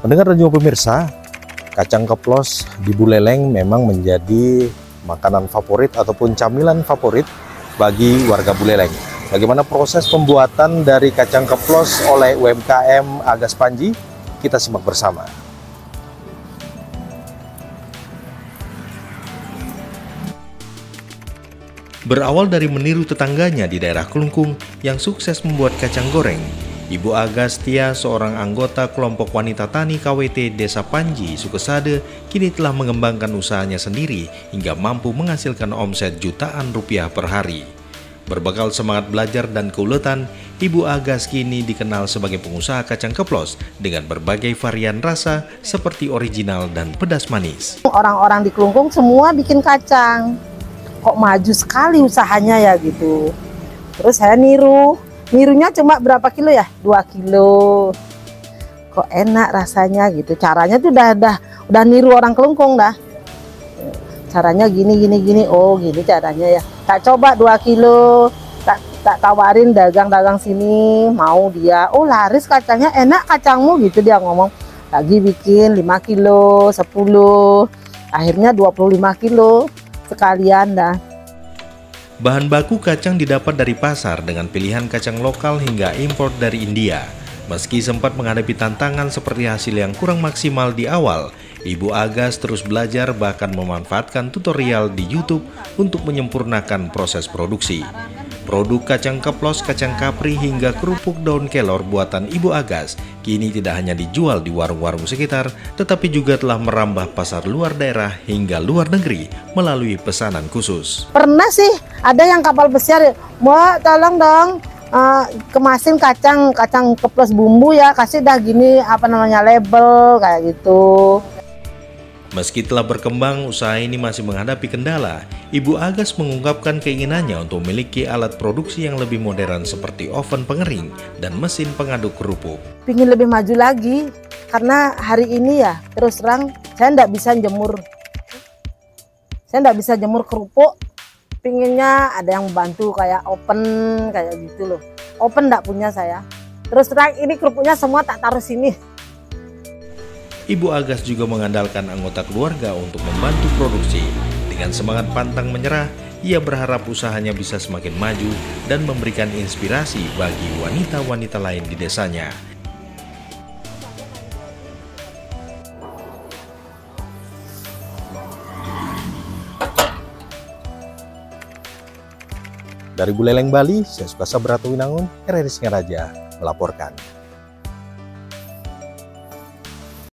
Pendengar dan juga pemirsa, kacang keplos di Buleleng memang menjadi makanan favorit ataupun camilan favorit bagi warga Buleleng. Bagaimana proses pembuatan dari kacang keplos oleh UMKM Agas Panji? Kita simak bersama. Berawal dari meniru tetangganya di daerah Kelungkung yang sukses membuat kacang goreng, Ibu Agastya, seorang anggota kelompok wanita tani KWT Desa Panji, Sukesade, kini telah mengembangkan usahanya sendiri hingga mampu menghasilkan omset jutaan rupiah per hari. Berbekal semangat belajar dan keuletan, Ibu Agas kini dikenal sebagai pengusaha kacang keplos dengan berbagai varian rasa seperti original dan pedas manis. Orang-orang di Kelungkung semua bikin kacang. Kok maju sekali usahanya ya gitu. Terus saya nirunya cuma berapa kilo ya? 2 kilo. Kok enak rasanya gitu. Caranya tuh udah niru orang Kelungkung dah. Caranya gini. Oh gini caranya ya. Tak coba 2 kilo. Tak tawarin dagang-dagang sini. Mau dia. Oh laris kacangnya, enak kacangmu gitu dia ngomong. Lagi bikin 5 kilo, 10. Akhirnya 25 kilo. Sekalian dah. Bahan baku kacang didapat dari pasar dengan pilihan kacang lokal hingga impor dari India. Meski sempat menghadapi tantangan seperti hasil yang kurang maksimal di awal, Ibu Agas terus belajar bahkan memanfaatkan tutorial di YouTube untuk menyempurnakan proses produksi. Produk kacang keplos, kacang kapri hingga kerupuk daun kelor buatan Ibu Agas kini tidak hanya dijual di warung-warung sekitar, tetapi juga telah merambah pasar luar daerah hingga luar negeri melalui pesanan khusus. Pernah sih ada yang kapal pesiar, Mbak tolong dong kemasin kacang keplos bumbu ya, kasih dah gini label kayak gitu. Meski telah berkembang, usaha ini masih menghadapi kendala. Ibu Agas mengungkapkan keinginannya untuk memiliki alat produksi yang lebih modern seperti oven pengering dan mesin pengaduk kerupuk. Pingin lebih maju lagi, karena hari ini ya terus terang saya nggak bisa jemur kerupuk. Pinginnya ada yang bantu kayak oven kayak gitu loh. Oven nggak punya saya. Terus terang ini kerupuknya semua tak taruh sini. Ibu Agas juga mengandalkan anggota keluarga untuk membantu produksi. Dengan semangat pantang menyerah, ia berharap usahanya bisa semakin maju dan memberikan inspirasi bagi wanita-wanita lain di desanya. Dari Buleleng, Bali, saya Sukasa Brata Winangun, RRI Singaraja melaporkan.